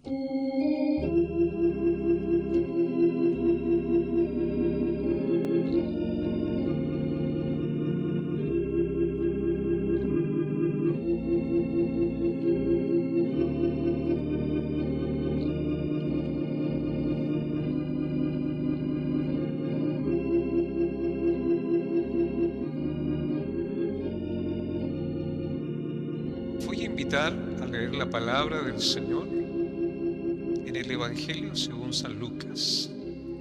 Voy a invitar a leer la palabra del Señor en el Evangelio según San Lucas,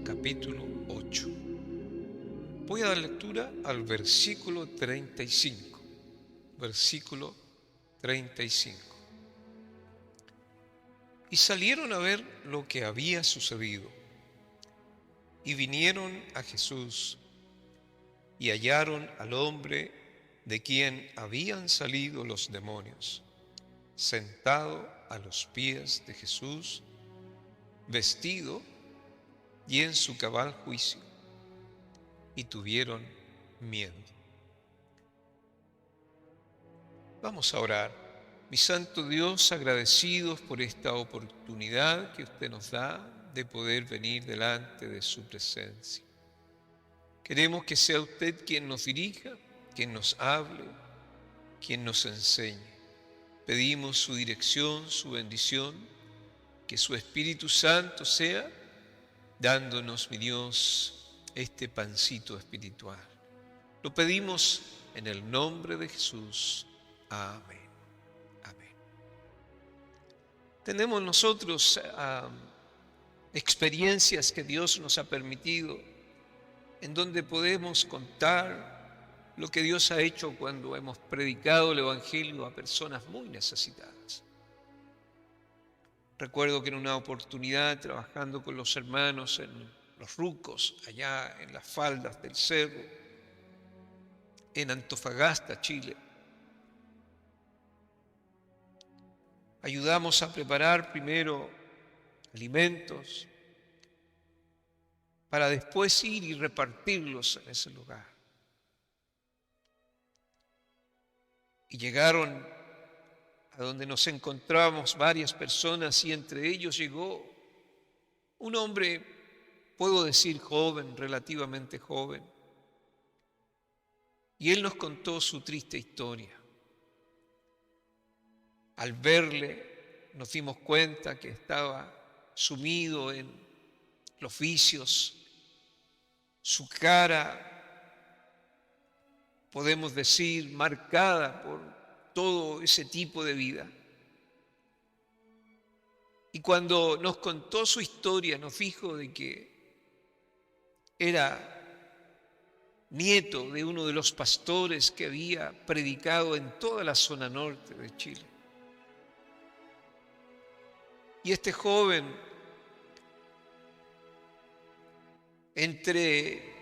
capítulo 8. Voy a dar lectura al versículo 35. Versículo 35. Y salieron a ver lo que había sucedido, y vinieron a Jesús, y hallaron al hombre de quien habían salido los demonios, sentado a los pies de Jesús, vestido y en su cabal juicio, y tuvieron miedo. Vamos a orar. Mi santo Dios, agradecidos por esta oportunidad que usted nos da de poder venir delante de su presencia. Queremos que sea usted quien nos dirija, quien nos hable, quien nos enseñe. Pedimos su dirección, su bendición, que su Espíritu Santo sea dándonos, mi Dios, este pancito espiritual. Lo pedimos en el nombre de Jesús. Amén. Amén. Tenemos nosotros experiencias que Dios nos ha permitido, en donde podemos contar lo que Dios ha hecho cuando hemos predicado el Evangelio a personas muy necesitadas. Recuerdo que en una oportunidad, trabajando con los hermanos en Los Rucos, allá en las faldas del cerro, en Antofagasta, Chile, ayudamos a preparar primero alimentos para después ir y repartirlos en ese lugar. Y llegaron a donde nos encontrábamos varias personas, y entre ellos llegó un hombre, puedo decir joven, relativamente joven. Y él nos contó su triste historia. Al verle nos dimos cuenta que estaba sumido en los vicios. Su cara, podemos decir, marcada por todo ese tipo de vida. Y cuando nos contó su historia, nos dijo de que era nieto de uno de los pastores que había predicado en toda la zona norte de Chile. Y este joven, entre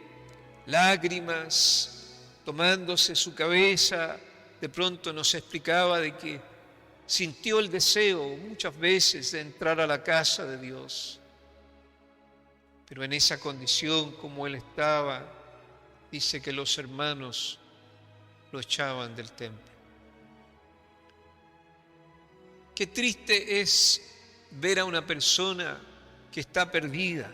lágrimas, tomándose su cabeza, de pronto nos explicaba de que sintió el deseo muchas veces de entrar a la casa de Dios. Pero en esa condición como él estaba, dice que los hermanos lo echaban del templo. Qué triste es ver a una persona que está perdida,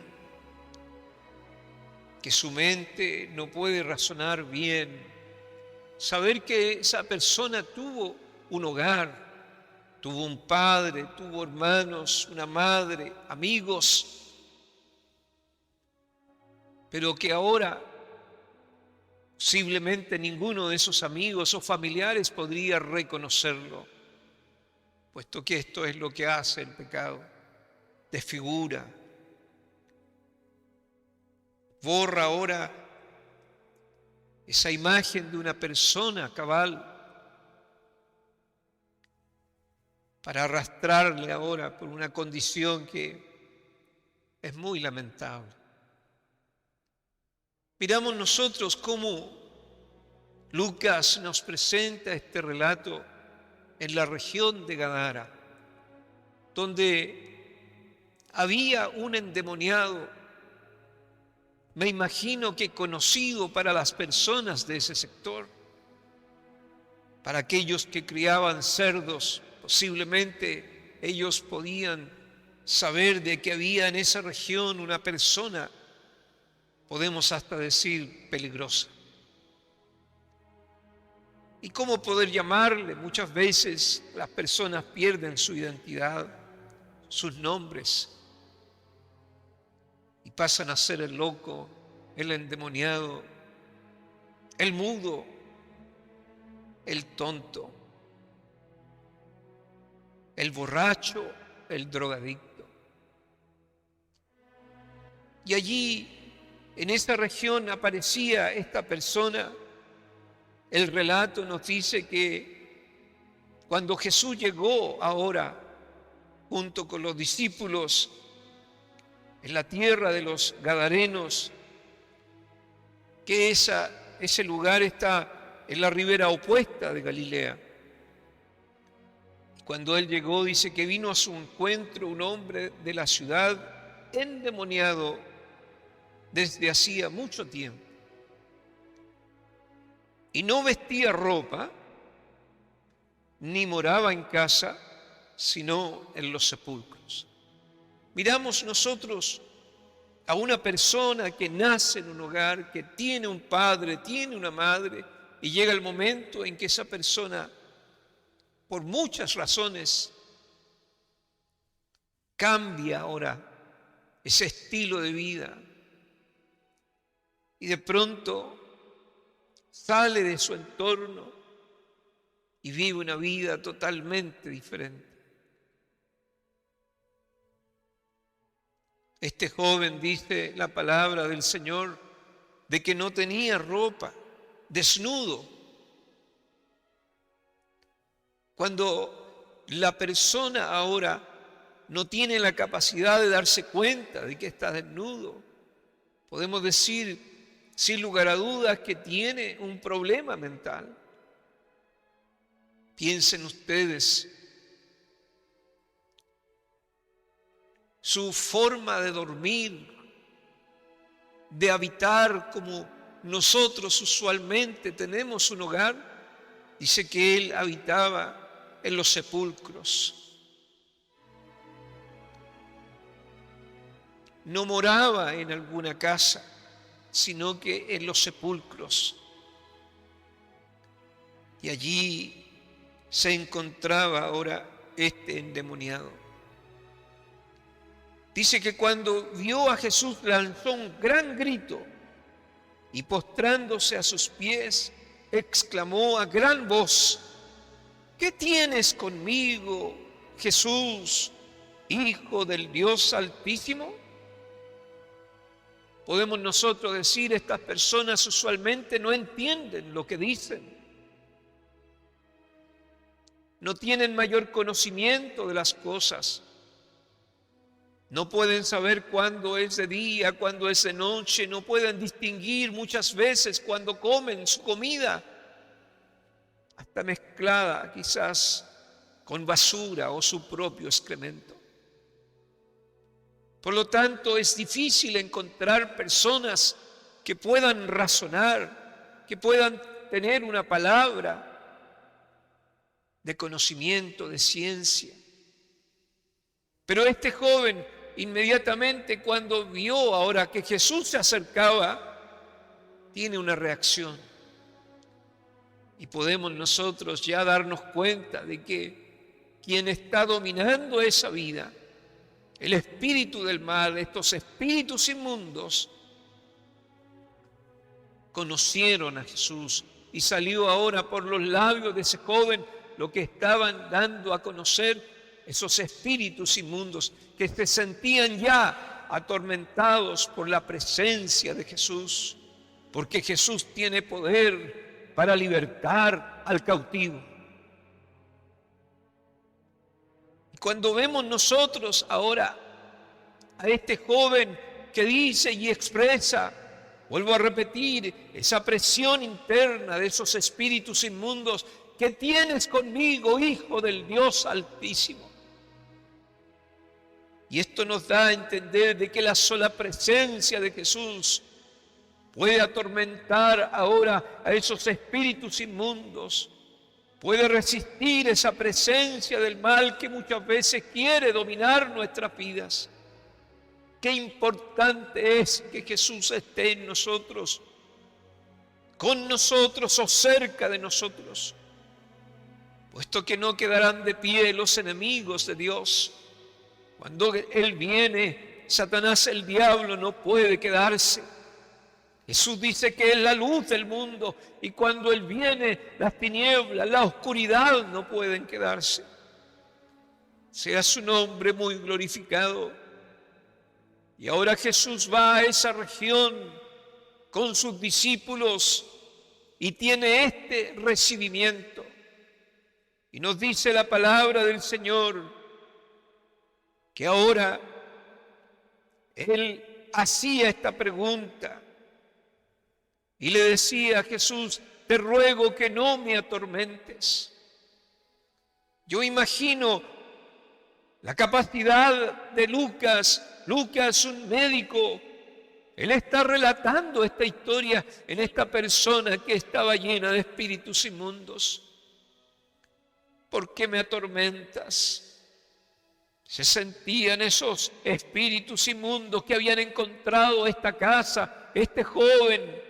que su mente no puede razonar bien, saber que esa persona tuvo un hogar, tuvo un padre, tuvo hermanos, una madre, amigos, pero que ahora posiblemente ninguno de esos amigos o familiares podría reconocerlo, puesto que esto es lo que hace el pecado: desfigura, borra ahora esa imagen de una persona cabal para arrastrarle ahora por una condición que es muy lamentable. Miramos nosotros cómo Lucas nos presenta este relato en la región de Gadara, donde había un endemoniado, me imagino que conocido para las personas de ese sector, para aquellos que criaban cerdos. Posiblemente ellos podían saber de que había en esa región una persona, podemos hasta decir peligrosa. ¿Y cómo poder llamarle? Muchas veces las personas pierden su identidad, sus nombres, y pasan a ser el loco, el endemoniado, el mudo, el tonto, el borracho, el drogadicto. Y allí, en esa región, aparecía esta persona. El relato nos dice que cuando Jesús llegó ahora, junto con los discípulos, en la tierra de los Gadarenos, que ese lugar está en la ribera opuesta de Galilea. Cuando él llegó, dice que vino a su encuentro un hombre de la ciudad endemoniado desde hacía mucho tiempo. Y no vestía ropa, ni moraba en casa, sino en los sepulcros. Miramos nosotros a una persona que nace en un hogar, que tiene un padre, tiene una madre, y llega el momento en que esa persona, por muchas razones, cambia ahora ese estilo de vida. Y de pronto sale de su entorno y vive una vida totalmente diferente. Este joven, dice la palabra del Señor, de que no tenía ropa, desnudo. Cuando la persona ahora no tiene la capacidad de darse cuenta de que está desnudo, podemos decir sin lugar a dudas que tiene un problema mental. Piensen ustedes, su forma de dormir, de habitar como nosotros usualmente tenemos un hogar, dice que él habitaba en los sepulcros. No moraba en alguna casa, sino que en los sepulcros. Y allí se encontraba ahora este endemoniado. Dice que cuando vio a Jesús lanzó un gran grito y postrándose a sus pies exclamó a gran voz: ¿qué tienes conmigo, Jesús, Hijo del Dios Altísimo? Podemos nosotros decir, estas personas usualmente no entienden lo que dicen. No tienen mayor conocimiento de las cosas. No pueden saber cuándo es de día, cuándo es de noche. No pueden distinguir muchas veces cuando comen su comida, hasta mezclada quizás con basura o su propio excremento. Por lo tanto, es difícil encontrar personas que puedan razonar, que puedan tener una palabra de conocimiento, de ciencia. Pero este joven, inmediatamente cuando vio ahora que Jesús se acercaba, tiene una reacción. Y podemos nosotros ya darnos cuenta de que quien está dominando esa vida, el espíritu del mal, estos espíritus inmundos, conocieron a Jesús y salió ahora por los labios de ese joven lo que estaban dando a conocer esos espíritus inmundos que se sentían ya atormentados por la presencia de Jesús, porque Jesús tiene poder para libertar al cautivo. Cuando vemos nosotros ahora a este joven que dice y expresa, vuelvo a repetir, esa presión interna de esos espíritus inmundos, ¿qué tienes conmigo, Hijo del Dios Altísimo? Y esto nos da a entender de que la sola presencia de Jesús puede atormentar ahora a esos espíritus inmundos puede resistir esa presencia del mal que muchas veces quiere dominar nuestras vidas. Qué importante es que Jesús esté en nosotros, con nosotros o cerca de nosotros, puesto que no quedarán de pie los enemigos de Dios. Cuando Él viene, Satanás, el diablo, no puede quedarse. Jesús dice que es la luz del mundo, y cuando Él viene, las tinieblas, la oscuridad no pueden quedarse. Sea su nombre muy glorificado. Y ahora Jesús va a esa región con sus discípulos y tiene este recibimiento. Y nos dice la palabra del Señor que ahora Él hacía esta pregunta y le decía a Jesús: te ruego que no me atormentes. Yo imagino la capacidad de Lucas, un médico. Él está relatando esta historia en esta persona que estaba llena de espíritus inmundos. ¿Por qué me atormentas? Se sentían esos espíritus inmundos que habían encontrado esta casa, este joven,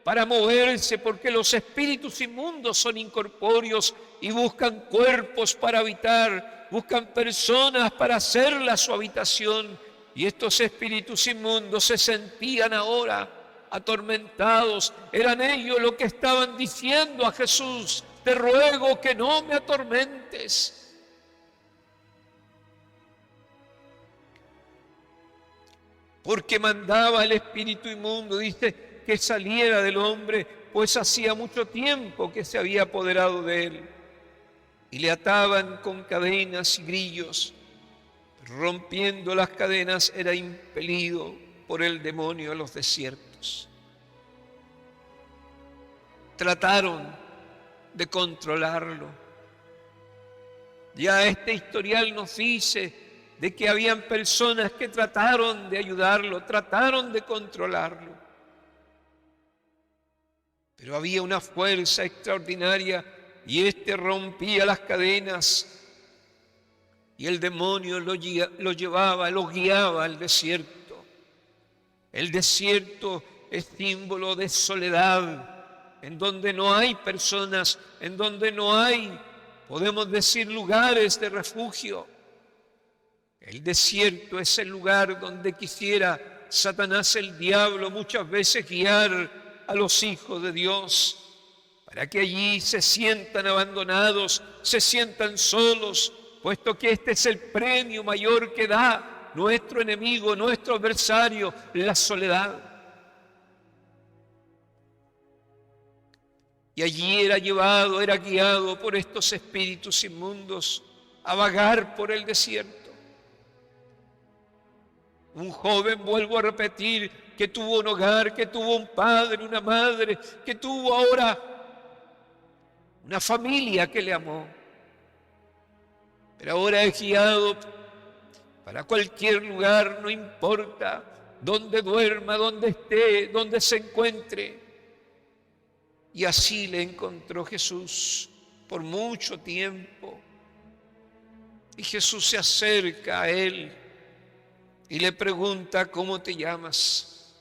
para moverse, porque los espíritus inmundos son incorpóreos y buscan cuerpos para habitar, buscan personas para hacerla su habitación. Y estos espíritus inmundos se sentían ahora atormentados. Eran ellos los que estaban diciendo a Jesús: te ruego que no me atormentes. Porque mandaba el espíritu inmundo, dice, que saliera del hombre, pues hacía mucho tiempo que se había apoderado de él. Y le ataban con cadenas y grillos. Rompiendo las cadenas, era impelido por el demonio a los desiertos. Trataron de controlarlo. Ya este historial nos dice de que habían personas que trataron de ayudarlo, trataron de controlarlo. Pero había una fuerza extraordinaria y éste rompía las cadenas y el demonio lo llevaba, lo guiaba al desierto. El desierto es símbolo de soledad, en donde no hay personas, en donde no hay, podemos decir, lugares de refugio. El desierto es el lugar donde quisiera Satanás, el diablo, muchas veces guiar a los hijos de Dios, para que allí se sientan abandonados, se sientan solos, puesto que este es el premio mayor que da nuestro enemigo, nuestro adversario, la soledad. Y allí era llevado, era guiado por estos espíritus inmundos a vagar por el desierto. Un joven, vuelvo a repetir, que tuvo un hogar, que tuvo un padre, una madre, que tuvo ahora una familia que le amó. Pero ahora es guiado para cualquier lugar, no importa dónde duerma, dónde esté, dónde se encuentre. Y así le encontró Jesús por mucho tiempo. Y Jesús se acerca a él y le pregunta: ¿cómo te llamas?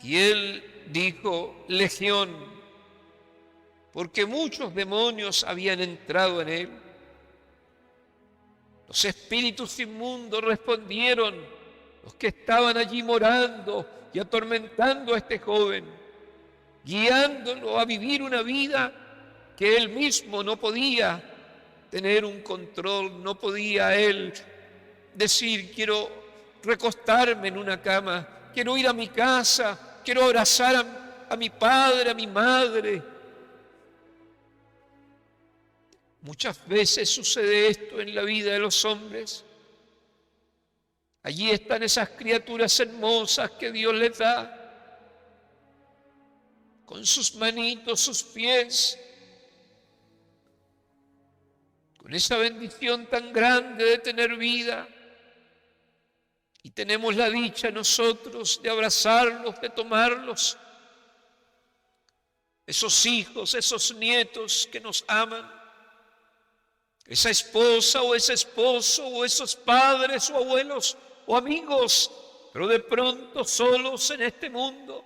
Y él dijo: Legión, porque muchos demonios habían entrado en él. Los espíritus inmundos respondieron, los que estaban allí morando y atormentando a este joven, guiándolo a vivir una vida que él mismo no podía tener un control, no podía él decir: quiero recostarme en una cama, quiero ir a mi casa, quiero abrazar a mi padre, a mi madre. Muchas veces sucede esto en la vida de los hombres. Allí están esas criaturas hermosas que Dios les da, con sus manitos, sus pies, con esa bendición tan grande de tener vida. Y tenemos la dicha nosotros de abrazarlos, de tomarlos. esos hijos, esos nietos que nos aman, esa esposa o ese esposo o esos padres o abuelos o amigos, pero de pronto solos en este mundo,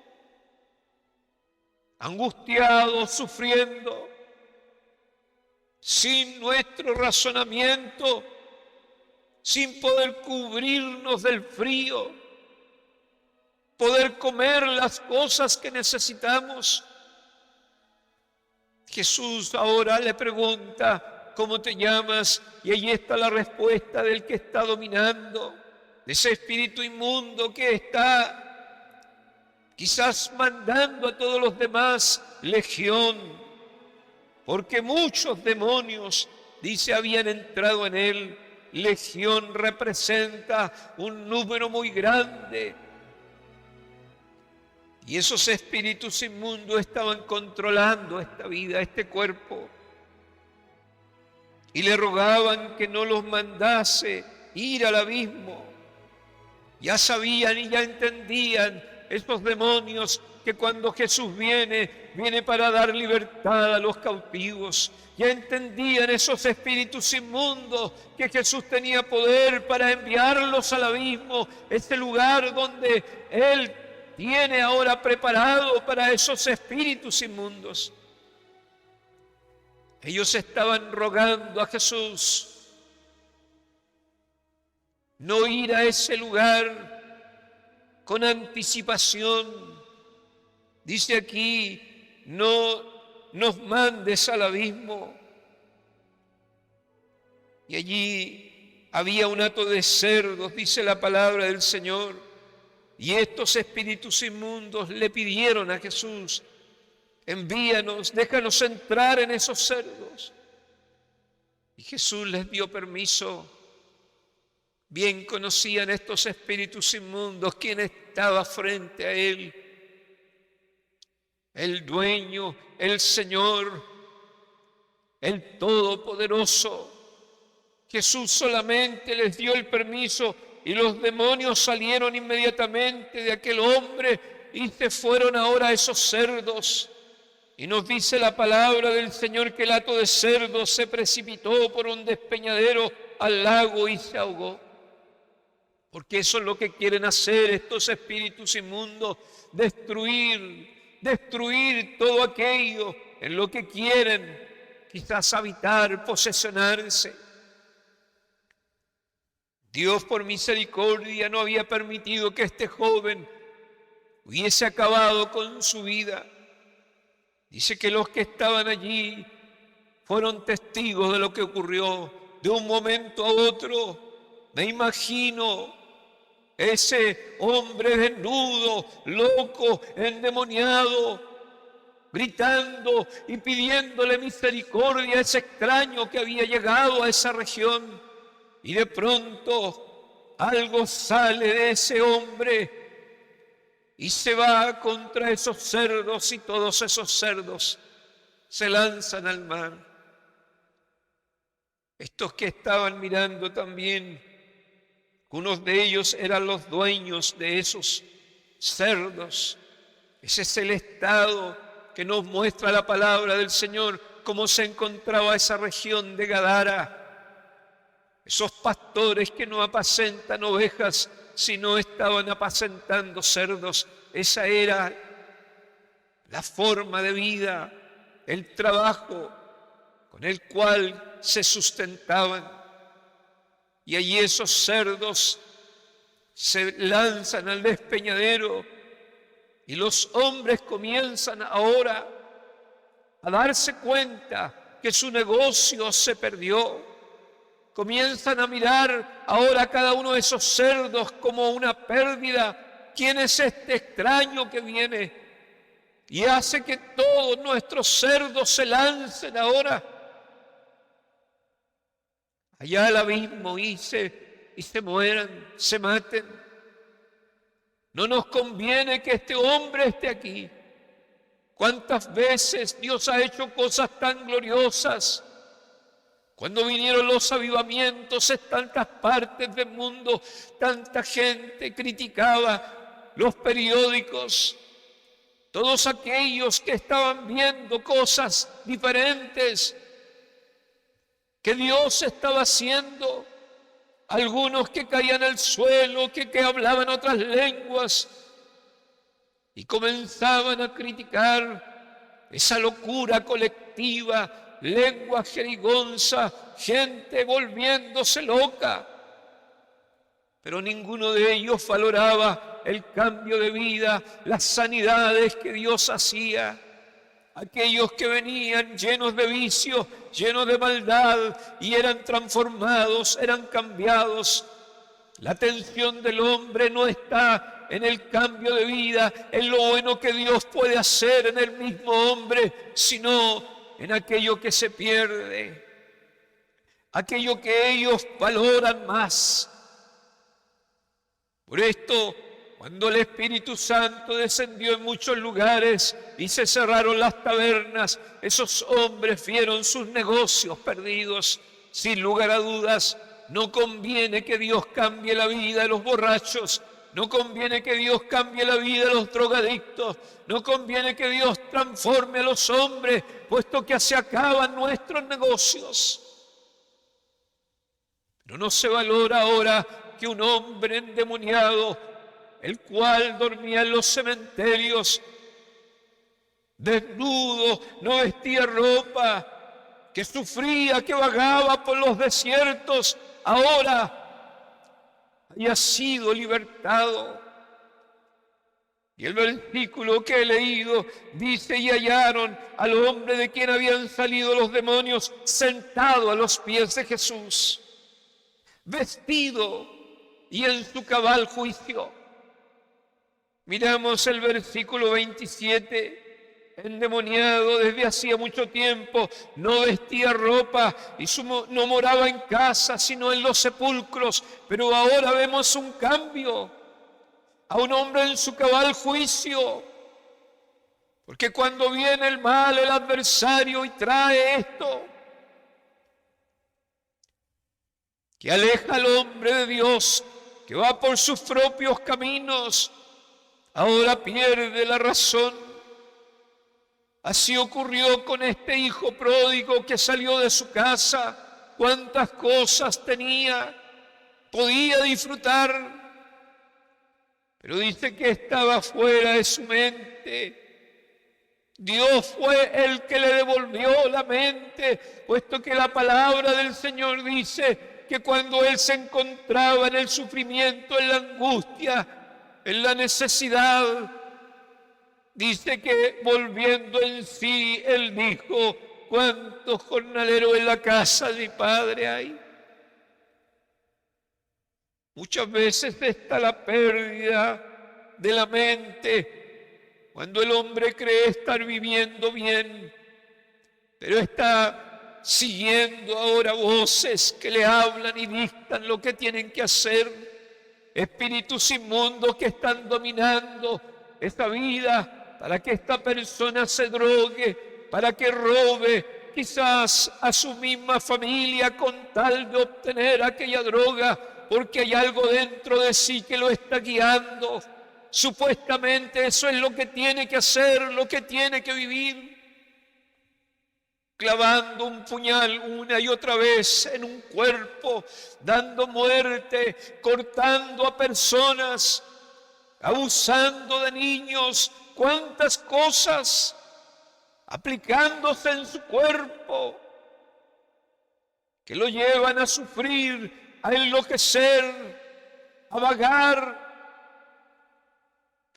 angustiados, sufriendo, sin nuestro razonamiento, sin poder cubrirnos del frío, poder comer las cosas que necesitamos. Jesús ahora le pregunta, ¿cómo te llamas? Y ahí está la respuesta del que está dominando, de ese espíritu inmundo que está quizás mandando a todos los demás legión, porque muchos demonios, dice, habían entrado en él. Legión representa un número muy grande. Y esos espíritus inmundos estaban controlando esta vida, este cuerpo. Y le rogaban que no los mandase ir al abismo. Ya sabían y ya entendían esos demonios que cuando Jesús viene para dar libertad a los cautivos. Ya entendían esos espíritus inmundos que Jesús tenía poder para enviarlos al abismo, este lugar donde Él tiene ahora preparado para esos espíritus inmundos. Ellos estaban rogando a Jesús no ir a ese lugar con anticipación. Dice aquí, no nos mandes al abismo. Y allí había un hato de cerdos, dice la palabra del Señor. Y estos espíritus inmundos le pidieron a Jesús, envíanos, déjanos entrar en esos cerdos. Y Jesús les dio permiso. Bien conocían estos espíritus inmundos quién estaba frente a Él. El dueño, el Señor, el Todopoderoso. Jesús solamente les dio el permiso y los demonios salieron inmediatamente de aquel hombre y se fueron ahora a esos cerdos. Y nos dice la palabra del Señor que el hato de cerdos se precipitó por un despeñadero al lago y se ahogó. Porque eso es lo que quieren hacer estos espíritus inmundos, destruir todo aquello en lo que quieren, quizás habitar, posesionarse. Dios por misericordia no había permitido que este joven hubiese acabado con su vida. Dice que los que estaban allí fueron testigos de lo que ocurrió de un momento a otro. Me imagino ese hombre desnudo, loco, endemoniado, gritando y pidiéndole misericordia a ese extraño que había llegado a esa región. Y de pronto algo sale de ese hombre y se va contra esos cerdos y todos esos cerdos se lanzan al mar. Estos que estaban mirando también, unos de ellos eran los dueños de esos cerdos. Ese es el estado que nos muestra la palabra del Señor, cómo se encontraba esa región de Gadara. Esos pastores que no apacentan ovejas, sino estaban apacentando cerdos. Esa era la forma de vida, el trabajo con el cual se sustentaban. Y allí esos cerdos se lanzan al despeñadero y los hombres comienzan ahora a darse cuenta que su negocio se perdió. Comienzan a mirar ahora a cada uno de esos cerdos como una pérdida. ¿Quién es este extraño que viene? Y hace que todos nuestros cerdos se lancen ahora allá al abismo y se mueran, se maten. No nos conviene que este hombre esté aquí. ¿Cuántas veces Dios ha hecho cosas tan gloriosas? Cuando vinieron los avivamientos en tantas partes del mundo, tanta gente criticaba los periódicos. todos aquellos que estaban viendo cosas diferentes que Dios estaba haciendo, algunos que caían al suelo, que hablaban otras lenguas y comenzaban a criticar esa locura colectiva, lengua jerigonza, gente volviéndose loca. Pero ninguno de ellos valoraba el cambio de vida, las sanidades que Dios hacía. Aquellos que venían llenos de vicios, llenos de maldad y eran transformados, eran cambiados. La atención del hombre no está en el cambio de vida, en lo bueno que Dios puede hacer en el mismo hombre, sino en aquello que se pierde, aquello que ellos valoran más. Por esto, cuando el Espíritu Santo descendió en muchos lugares y se cerraron las tabernas, esos hombres vieron sus negocios perdidos. Sin lugar a dudas, no conviene que Dios cambie la vida de los borrachos, no conviene que Dios cambie la vida de los drogadictos, no conviene que Dios transforme a los hombres, puesto que se acaban nuestros negocios. Pero no se valora ahora que un hombre endemoniado, el cual dormía en los cementerios, desnudo, no vestía ropa, que sufría, que vagaba por los desiertos, ahora haya sido libertado. Y el versículo que he leído dice: y hallaron al hombre de quien habían salido los demonios sentado a los pies de Jesús, vestido y en su cabal juicio. Miramos el versículo 27, endemoniado desde hacía mucho tiempo, no vestía ropa y no moraba en casa, sino en los sepulcros. Pero ahora vemos un cambio, a un hombre en su cabal juicio. Porque cuando viene el mal, el adversario, y trae esto, que aleja al hombre de Dios, que va por sus propios caminos, ahora pierde la razón. Así ocurrió con este hijo pródigo que salió de su casa. Cuántas cosas tenía, podía disfrutar, pero dice que estaba fuera de su mente. Dios fue el que le devolvió la mente, puesto que la palabra del Señor dice que cuando él se encontraba en el sufrimiento, en la angustia, en la necesidad, dice que volviendo en sí, él dijo: ¿cuántos jornaleros en la casa de mi padre hay? Muchas veces está la pérdida de la mente, cuando el hombre cree estar viviendo bien, pero está siguiendo ahora voces que le hablan y dictan lo que tienen que hacer, espíritus inmundos que están dominando esta vida para que esta persona se drogue, para que robe quizás a su misma familia con tal de obtener aquella droga, porque hay algo dentro de sí que lo está guiando. Supuestamente eso es lo que tiene que hacer, lo que tiene que vivir. Clavando un puñal una y otra vez en un cuerpo, dando muerte, cortando a personas, abusando de niños, cuántas cosas, aplicándose en su cuerpo, que lo llevan a sufrir, a enloquecer, a vagar.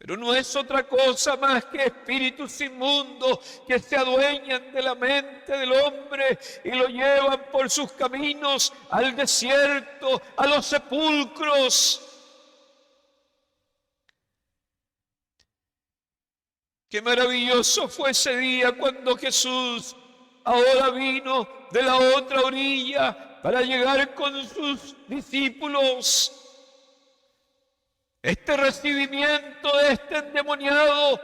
Pero no es otra cosa más que espíritus inmundos que se adueñan de la mente del hombre y lo llevan por sus caminos al desierto, a los sepulcros. Qué maravilloso fue ese día cuando Jesús ahora vino de la otra orilla para llegar con sus discípulos. Este recibimiento de este endemoniado,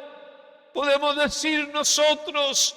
podemos decir nosotros,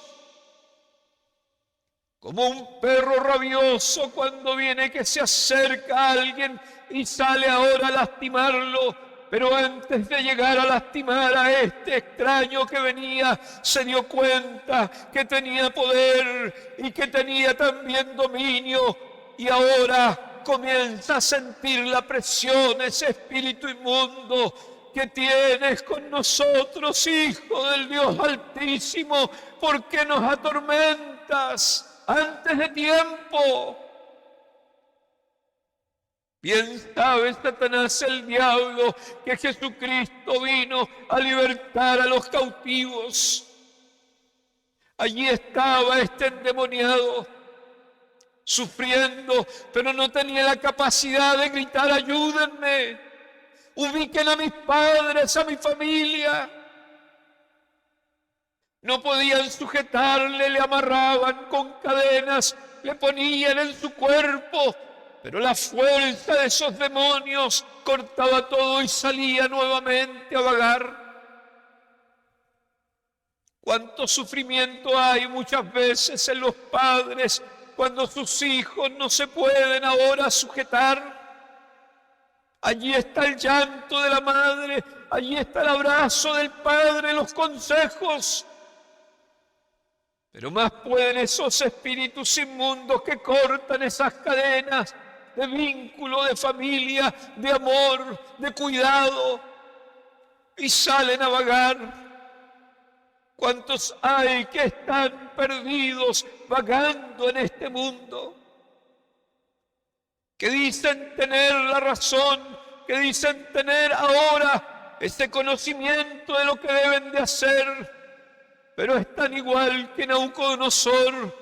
como un perro rabioso cuando viene que se acerca a alguien y sale ahora a lastimarlo, Pero antes de llegar a lastimar a este extraño que venía, se dio cuenta que tenía poder y que tenía también dominio. Y ahora comienza a sentir la presión, ese espíritu inmundo que tienes con nosotros, Hijo del Dios Altísimo. ¿Por qué nos atormentas antes de tiempo? Bien sabe Satanás, el diablo, que Jesucristo vino a libertar a los cautivos. Allí estaba este endemoniado, sufriendo, pero no tenía la capacidad de gritar: ayúdenme, ubiquen a mis padres, a mi familia. No podían sujetarle, le amarraban con cadenas, le ponían en su cuerpo. Pero la fuerza de esos demonios cortaba todo y salía nuevamente a vagar. Cuánto sufrimiento hay muchas veces en los padres cuando sus hijos no se pueden ahora sujetar. Allí está el llanto de la madre, allí está el abrazo del padre, los consejos. Pero más pueden esos espíritus inmundos que cortan esas cadenas de vínculo, de familia, de amor, de cuidado, y salen a vagar. ¿Cuántos hay que están perdidos, vagando en este mundo? Que dicen tener la razón, que dicen tener ahora ese conocimiento de lo que deben de hacer, pero están igual que Nabucodonosor,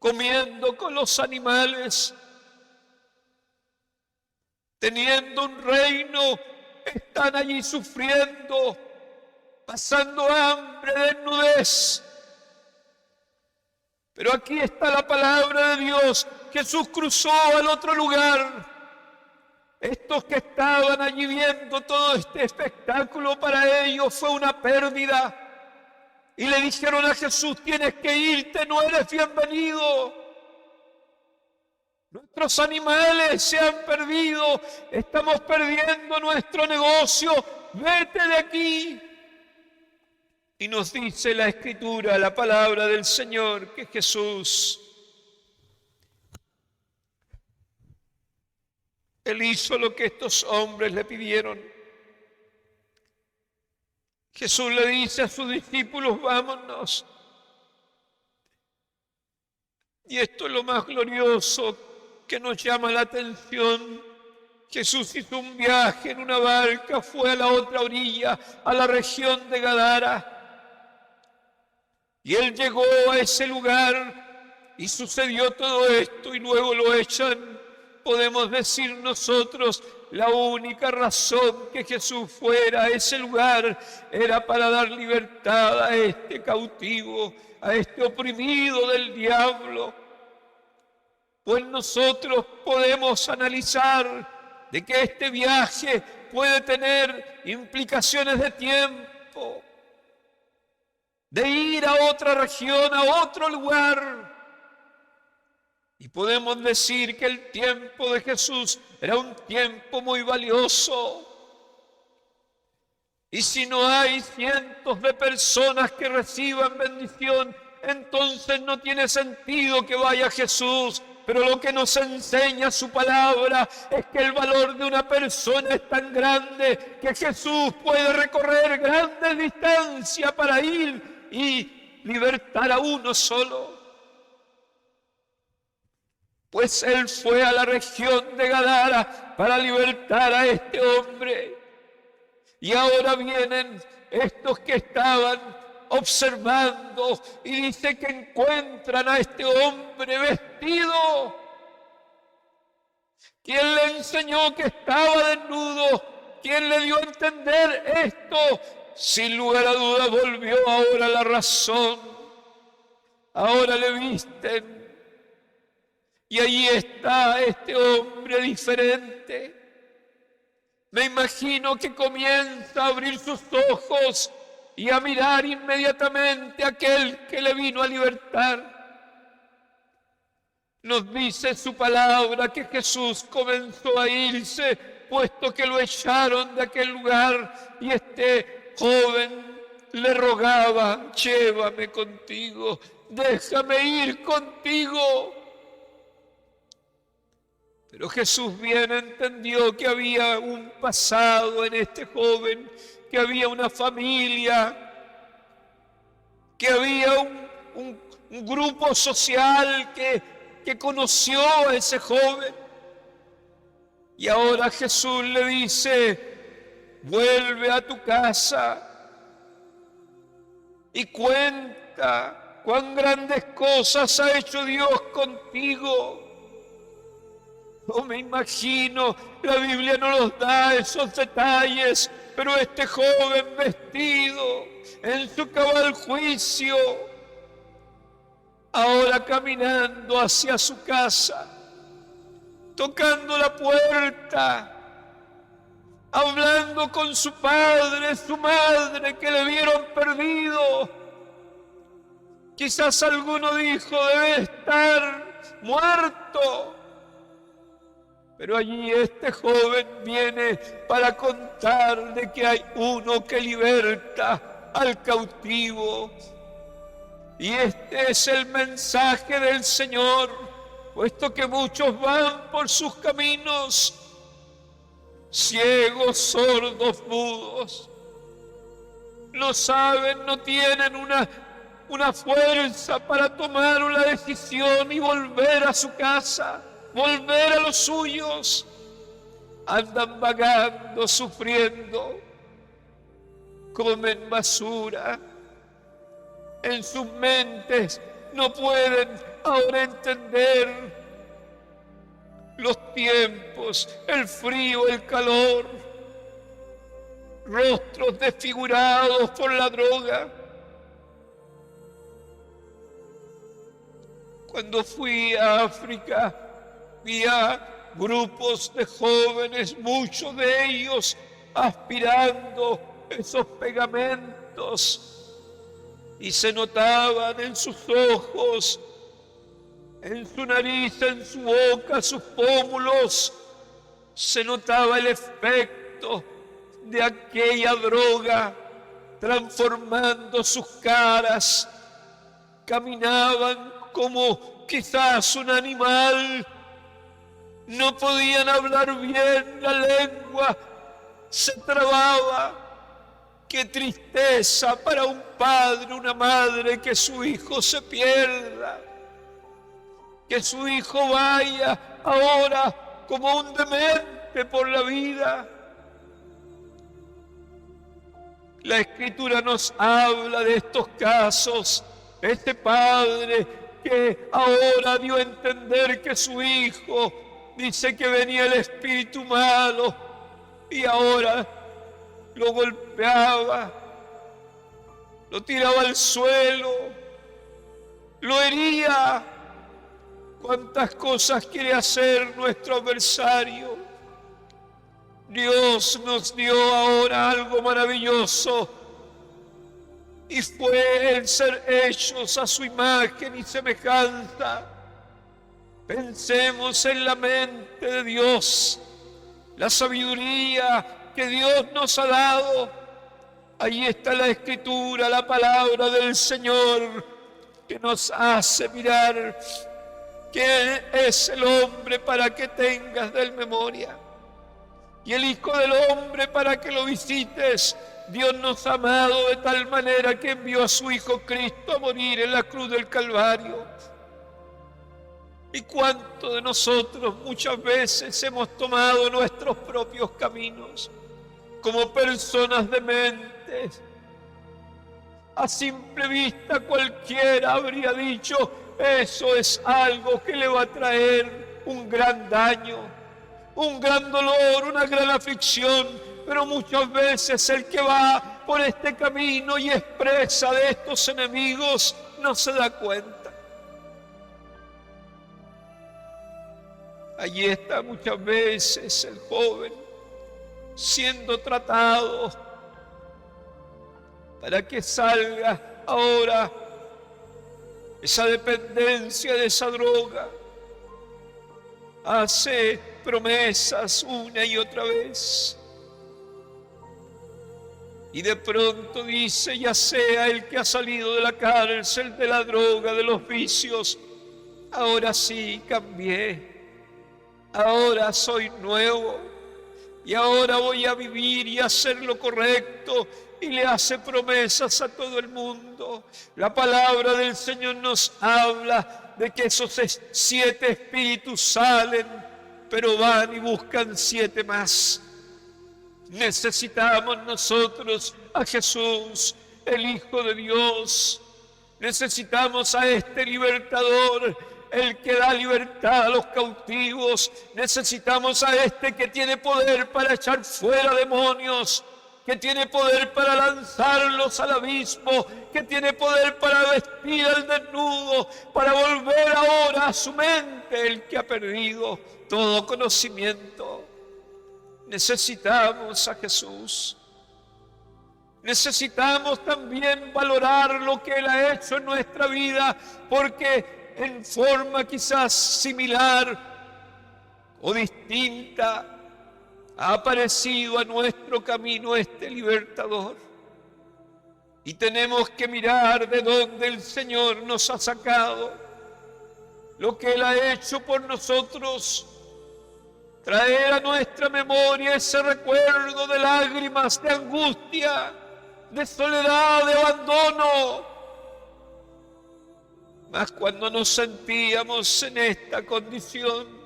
comiendo con los animales. Teniendo un reino, están allí sufriendo, pasando hambre, desnudez. Pero aquí está la palabra de Dios. Jesús cruzó al otro lugar. Estos que estaban allí viendo todo este espectáculo, para ellos fue una pérdida. Y le dijeron a Jesús: tienes que irte, no eres bienvenido. Nuestros animales se han perdido, estamos perdiendo nuestro negocio, vete de aquí. Y nos dice la Escritura, la palabra del Señor, que Jesús, Él hizo lo que estos hombres le pidieron. Jesús le dice a sus discípulos: vámonos. Y esto es lo más glorioso que nos llama la atención. Jesús hizo un viaje en una barca, fue a la otra orilla, a la región de Gadara. Y Él llegó a ese lugar y sucedió todo esto, y luego lo echan. Podemos decir nosotros, la única razón que Jesús fuera a ese lugar era para dar libertad a este cautivo, a este oprimido del diablo. Pues nosotros podemos analizar de que este viaje puede tener implicaciones de tiempo, de ir a otra región, a otro lugar. Y podemos decir que el tiempo de Jesús era un tiempo muy valioso. Y si no hay cientos de personas que reciban bendición, entonces no tiene sentido que vaya Jesús. Pero lo que nos enseña su palabra es que el valor de una persona es tan grande que Jesús puede recorrer grandes distancias para ir y libertar a uno solo. Pues Él fue a la región de Gadara para libertar a este hombre. Y ahora vienen estos que estaban observando y dice que encuentran a este hombre vestido. ¿Quién le enseñó que estaba desnudo? ¿Quién le dio a entender esto? Sin lugar a dudas volvió ahora la razón. Ahora le visten. Y allí está este hombre diferente. Me imagino que comienza a abrir sus ojos y a mirar inmediatamente a aquel que le vino a libertar. Nos dice su palabra que Jesús comenzó a irse puesto que lo echaron de aquel lugar, y este joven le rogaba: llévame contigo, déjame ir contigo. Pero Jesús bien entendió que había un pasado en este joven, que había una familia, que había un grupo social que conoció a ese joven. Y ahora Jesús le dice: vuelve a tu casa y cuenta cuán grandes cosas ha hecho Dios contigo. No me imagino, la Biblia no nos da esos detalles, pero este joven vestido en su cabal juicio, ahora caminando hacia su casa, tocando la puerta, hablando con su padre, su madre, que le vieron perdido. Quizás alguno dijo: debe estar muerto. Pero allí este joven viene para contar de que hay uno que liberta al cautivo. Y este es el mensaje del Señor, puesto que muchos van por sus caminos, ciegos, sordos, mudos. No saben, no tienen una fuerza para tomar una decisión y volver a su casa, volver a los suyos. Andan vagando, sufriendo, comen basura. En sus mentes no pueden ahora entender los tiempos, el frío, el calor, rostros desfigurados por la droga. Cuando fui a África, vi a grupos de jóvenes, muchos de ellos aspirando esos pegamentos, y se notaban en sus ojos, en su nariz, en su boca, sus pómulos, se notaba el efecto de aquella droga transformando sus caras. Caminaban como quizás un animal, no podían hablar bien la lengua, se trababa. Qué tristeza para un padre, una madre, que su hijo se pierda, que su hijo vaya ahora como un demente por la vida. La Escritura nos habla de estos casos. Este padre que ahora dio a entender que su hijo, dice que venía el espíritu malo, y ahora lo golpeaba, lo tiraba al suelo, lo hería. ¿Cuántas cosas quiere hacer nuestro adversario? Dios nos dio ahora algo maravilloso, y fue el ser hechos a su imagen y semejanza. Pensemos en la mente de Dios, la sabiduría que Dios nos ha dado. Ahí está la Escritura, la palabra del Señor, que nos hace mirar quién es el hombre para que tengas de él memoria, y el Hijo del Hombre para que lo visites. Dios nos ha amado de tal manera que envió a su Hijo Cristo a morir en la cruz del Calvario. ¿Y cuántos de nosotros muchas veces hemos tomado nuestros propios caminos como personas dementes? A simple vista cualquiera habría dicho: eso es algo que le va a traer un gran daño, un gran dolor, una gran aflicción. Pero muchas veces el que va por este camino y es presa de estos enemigos no se da cuenta. Allí está muchas veces el joven siendo tratado para que salga ahora esa dependencia de esa droga. Hace promesas una y otra vez. Y de pronto dice: ya sea el que ha salido de la cárcel, de la droga, de los vicios, ahora sí cambié, ahora soy nuevo y ahora voy a vivir y hacer lo correcto. Y le hace promesas a todo el mundo. La palabra del Señor nos habla de que esos 7 espíritus salen, pero van y buscan 7 más. Necesitamos nosotros a Jesús, el Hijo de Dios. Necesitamos a este libertador, el que da libertad a los cautivos. Necesitamos a este que tiene poder para echar fuera demonios, que tiene poder para lanzarlos al abismo, que tiene poder para vestir al desnudo, para volver ahora a su mente el que ha perdido todo conocimiento. Necesitamos a Jesús. Necesitamos también valorar lo que Él ha hecho en nuestra vida, porque en forma quizás similar o distinta ha aparecido a nuestro camino este libertador. Y tenemos que mirar de dónde el Señor nos ha sacado, lo que Él ha hecho por nosotros, traer a nuestra memoria ese recuerdo de lágrimas, de angustia, de soledad, de abandono. Mas cuando nos sentíamos en esta condición,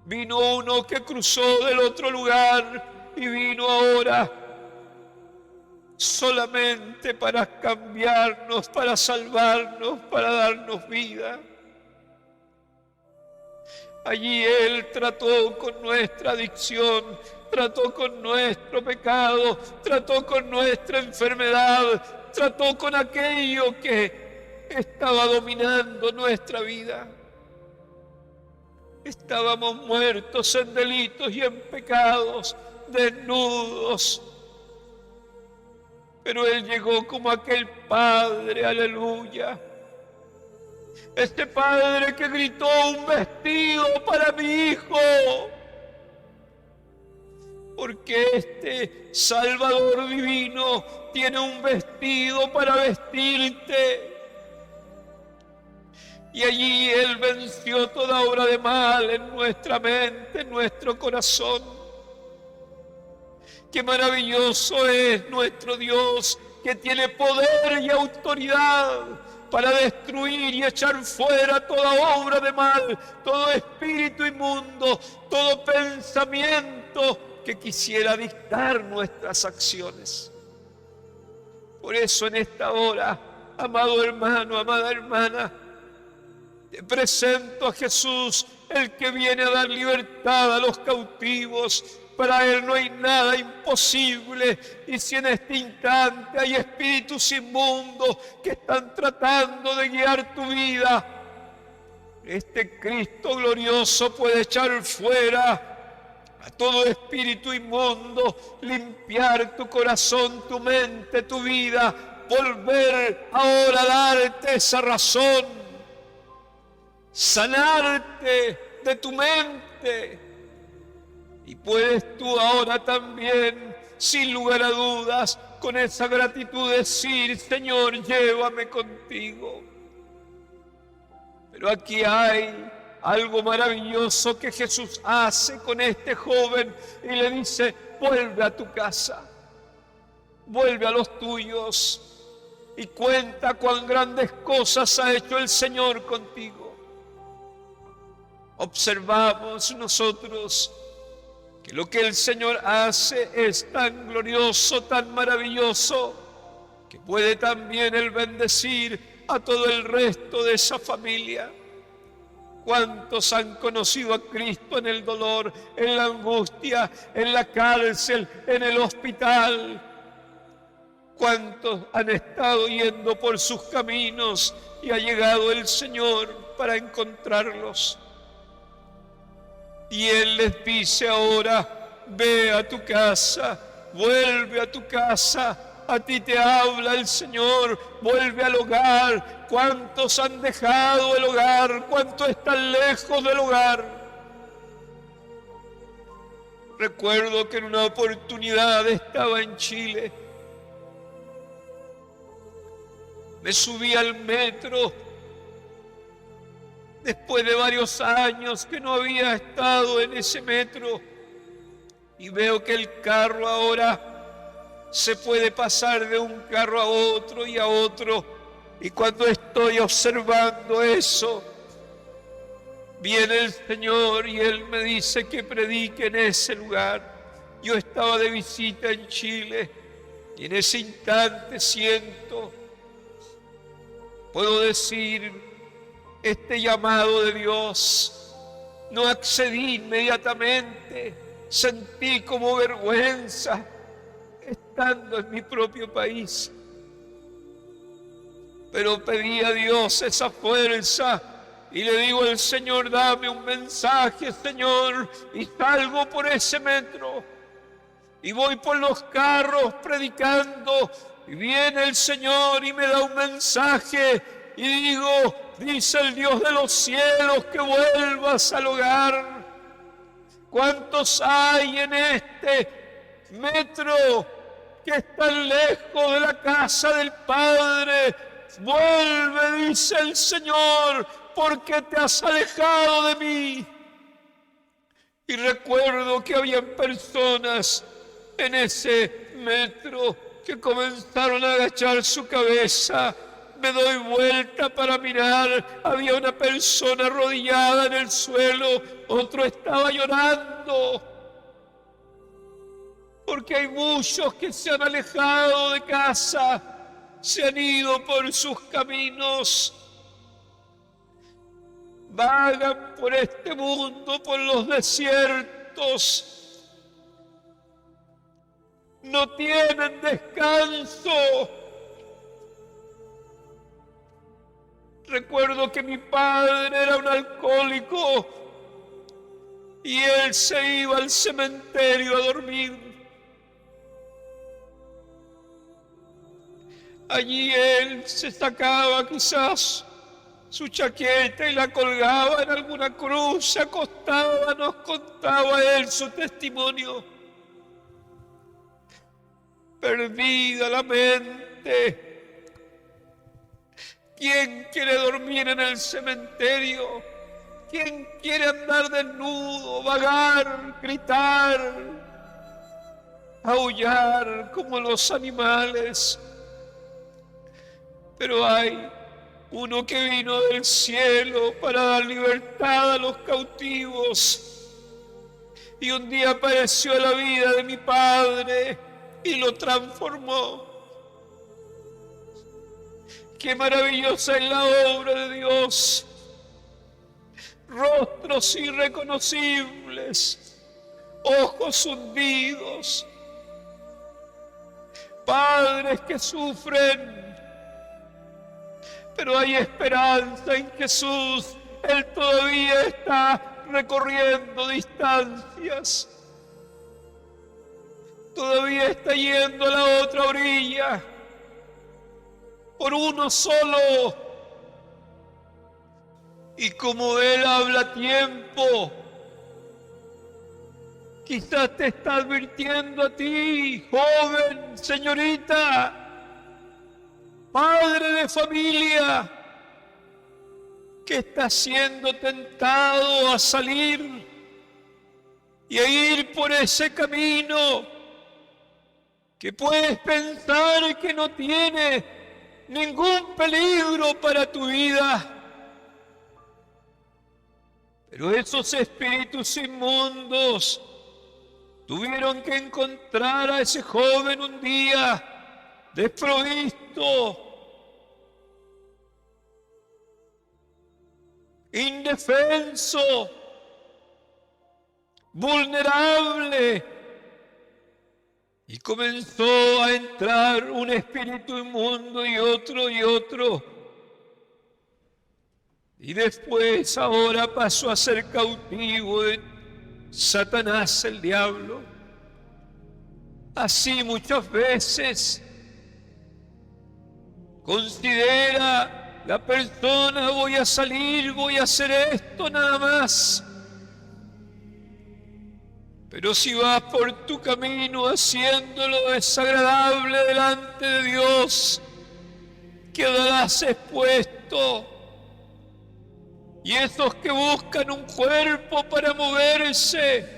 vino uno que cruzó del otro lugar y vino ahora solamente para cambiarnos, para salvarnos, para darnos vida. Allí Él trató con nuestra adicción, trató con nuestro pecado, trató con nuestra enfermedad, trató con aquello que estaba dominando nuestra vida. Estábamos muertos en delitos y en pecados, desnudos. Pero Él llegó como aquel Padre, aleluya. Este Padre que gritó: un vestido para mi hijo. Porque este Salvador divino tiene un vestido para vestirte. Y allí Él venció toda obra de mal en nuestra mente, en nuestro corazón. Qué maravilloso es nuestro Dios, que tiene poder y autoridad para destruir y echar fuera toda obra de mal, todo espíritu inmundo, todo pensamiento que quisiera dictar nuestras acciones. Por eso en esta hora, amado hermano, amada hermana, te presento a Jesús, el que viene a dar libertad a los cautivos. Para Él no hay nada imposible. Y si en este instante hay espíritus inmundos que están tratando de guiar tu vida, este Cristo glorioso puede echar fuera a todo espíritu inmundo, limpiar tu corazón, tu mente, tu vida, volver ahora a darte esa razón, sanarte de tu mente. Y puedes tú ahora también, sin lugar a dudas, con esa gratitud decir: Señor, llévame contigo. Pero aquí hay algo maravilloso que Jesús hace con este joven y le dice: vuelve a tu casa, vuelve a los tuyos y cuenta cuán grandes cosas ha hecho el Señor contigo. Observamos nosotros que lo que el Señor hace es tan glorioso, tan maravilloso, que puede también Él bendecir a todo el resto de esa familia. ¿Cuántos han conocido a Cristo en el dolor, en la angustia, en la cárcel, en el hospital? ¿Cuántos han estado yendo por sus caminos y ha llegado el Señor para encontrarlos? Y Él les dice ahora: ve a tu casa, vuelve a tu casa. A ti te habla el Señor, vuelve al hogar. ¿Cuántos han dejado el hogar? ¿Cuántos están lejos del hogar? Recuerdo que en una oportunidad estaba en Chile. Me subí al metro después de varios años que no había estado en ese metro, y veo que el carro ahora se puede pasar de un carro a otro y a otro, y cuando estoy observando eso, viene el Señor y Él me dice que predique en ese lugar. Yo estaba de visita en Chile y en ese instante puedo decir, este llamado de Dios. No accedí inmediatamente, sentí como vergüenza estando en mi propio país, pero pedí a Dios esa fuerza y le digo al Señor, dame un mensaje, Señor, y salgo por ese metro y voy por los carros predicando, y viene el Señor y me da un mensaje y digo, dice el Dios de los cielos que vuelvas al hogar. ¿Cuántos hay en este metro que están lejos de la casa del Padre? Vuelve, dice el Señor, porque te has alejado de mí. Y recuerdo que habían personas en ese metro que comenzaron a agachar su cabeza. Me doy vuelta para mirar, había una persona arrodillada en el suelo, otro estaba llorando, porque hay muchos que se han alejado de casa, se han ido por sus caminos, vagan por este mundo, por los desiertos, no tienen descanso. Recuerdo que mi padre era un alcohólico y él se iba al cementerio a dormir. Allí él se sacaba quizás su chaqueta y la colgaba en alguna cruz, se acostaba, nos contaba él su testimonio. Perdida la mente. ¿Quién quiere dormir en el cementerio? ¿Quién quiere andar desnudo, vagar, gritar, aullar como los animales? Pero hay uno que vino del cielo para dar libertad a los cautivos. Y un día apareció a la vida de mi padre y lo transformó. Qué maravillosa es la obra de Dios. Rostros irreconocibles, ojos hundidos, padres que sufren, pero hay esperanza en Jesús. Él todavía está recorriendo distancias, todavía está yendo a la otra orilla por uno solo. Y como Él habla a tiempo, quizás te está advirtiendo a ti, joven, señorita, padre de familia, que está siendo tentado a salir y a ir por ese camino que puedes pensar que no tiene ningún peligro para tu vida. Pero esos espíritus inmundos tuvieron que encontrar a ese joven un día desprovisto, indefenso, vulnerable, y comenzó a entrar un espíritu inmundo y otro y otro. Y después ahora pasó a ser cautivo de Satanás, el diablo. Así muchas veces considera la persona, voy a salir, voy a hacer esto nada más. Pero si vas por tu camino haciéndolo desagradable delante de Dios, quedarás expuesto. Y esos que buscan un cuerpo para moverse,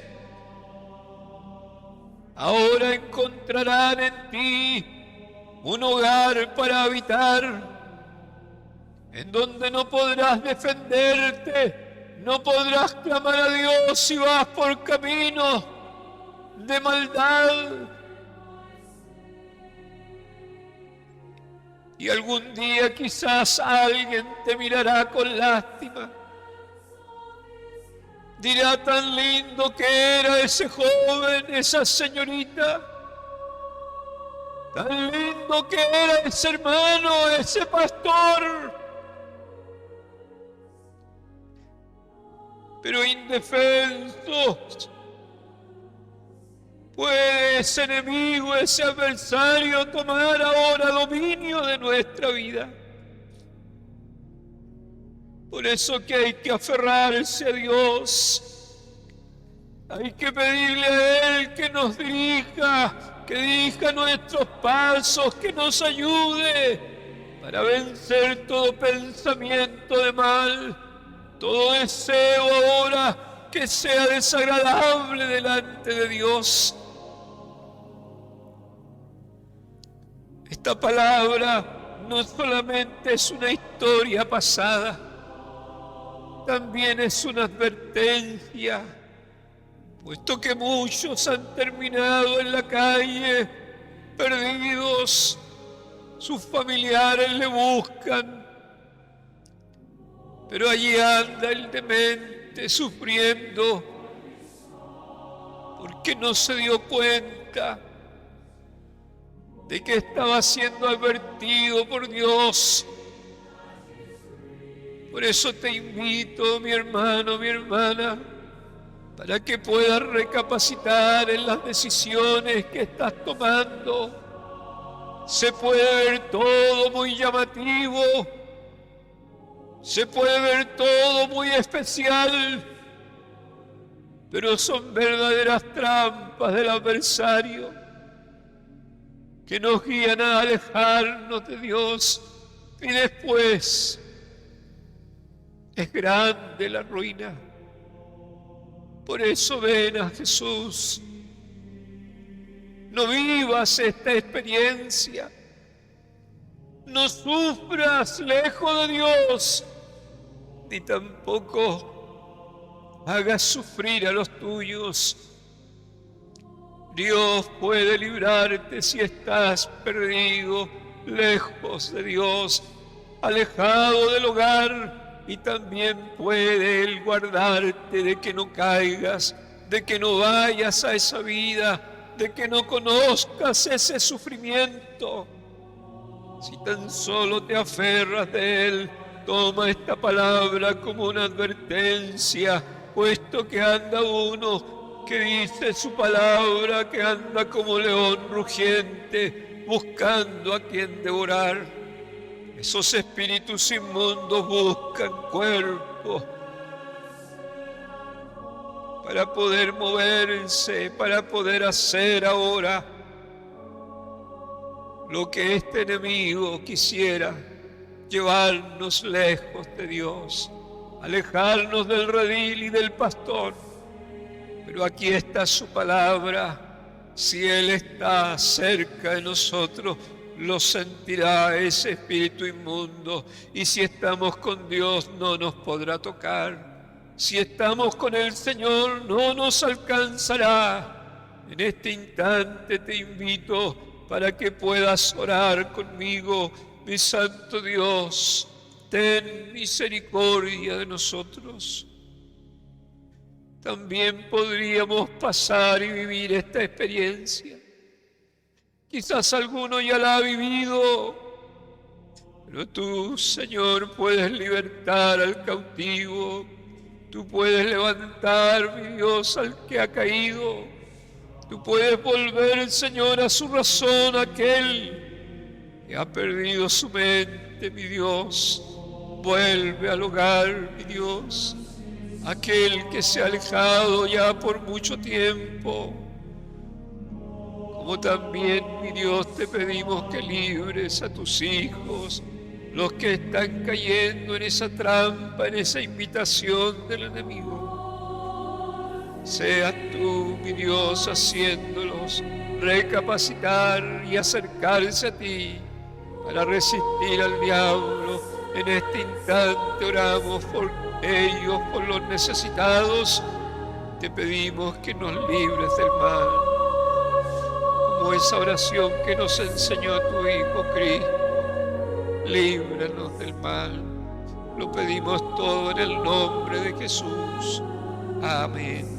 ahora encontrarán en ti un hogar para habitar, en donde no podrás defenderte, no podrás clamar a Dios si vas por caminos de maldad. Y algún día quizás alguien te mirará con lástima. Dirá: tan lindo que era ese joven, esa señorita. Tan lindo que era ese hermano, ese pastor. Pero indefensos, puede ese enemigo, ese adversario tomar ahora dominio de nuestra vida. Por eso que hay que aferrarse a Dios. Hay que pedirle a Él que nos dirija, que dirija nuestros pasos, que nos ayude para vencer todo pensamiento de mal, todo deseo ahora que sea desagradable delante de Dios. Esta palabra no solamente es una historia pasada, también es una advertencia, puesto que muchos han terminado en la calle, perdidos, sus familiares le buscan, pero allí anda el demente sufriendo, porque no se dio cuenta de que estaba siendo advertido por Dios. Por eso te invito, mi hermano, mi hermana, para que puedas recapacitar en las decisiones que estás tomando. Se puede ver todo muy llamativo, se puede ver todo muy especial, pero son verdaderas trampas del adversario que nos guían a alejarnos de Dios, y después es grande la ruina. Por eso ven a Jesús. No vivas esta experiencia. No sufras lejos de Dios, ni tampoco hagas sufrir a los tuyos. Dios puede librarte si estás perdido, lejos de Dios, alejado del hogar, y también puede Él guardarte de que no caigas, de que no vayas a esa vida, de que no conozcas ese sufrimiento. Si tan solo te aferras de Él, toma esta palabra como una advertencia, puesto que anda uno que dice su palabra, que anda como león rugiente, buscando a quien devorar. Esos espíritus inmundos buscan cuerpos para poder moverse, para poder hacer ahora lo que este enemigo quisiera: llevarnos lejos de Dios, alejarnos del redil y del pastor. Pero aquí está su palabra. Si Él está cerca de nosotros, lo sentirá ese espíritu inmundo. Y si estamos con Dios, no nos podrá tocar. Si estamos con el Señor, no nos alcanzará. En este instante te invito para que puedas orar conmigo. Mi santo Dios, ten misericordia de nosotros. También podríamos pasar y vivir esta experiencia. Quizás alguno ya la ha vivido, pero tú, Señor, puedes libertar al cautivo. Tú puedes levantar, mi Dios, al que ha caído. Tú puedes volver, Señor, a su razón aquel que ha perdido su mente, mi Dios. Vuelve al hogar, mi Dios. aquel que se ha alejado ya por mucho tiempo. Como también, mi Dios, te pedimos que libres a tus hijos, los que están cayendo en esa trampa, en esa invitación del enemigo. Seas tú, mi Dios, haciéndolos recapacitar y acercarse a ti para resistir al diablo. En este instante oramos por ellos, por los necesitados. Te pedimos que nos libres del mal, como esa oración que nos enseñó tu Hijo Cristo. Líbranos del mal. Lo pedimos todo en el nombre de Jesús. Amén.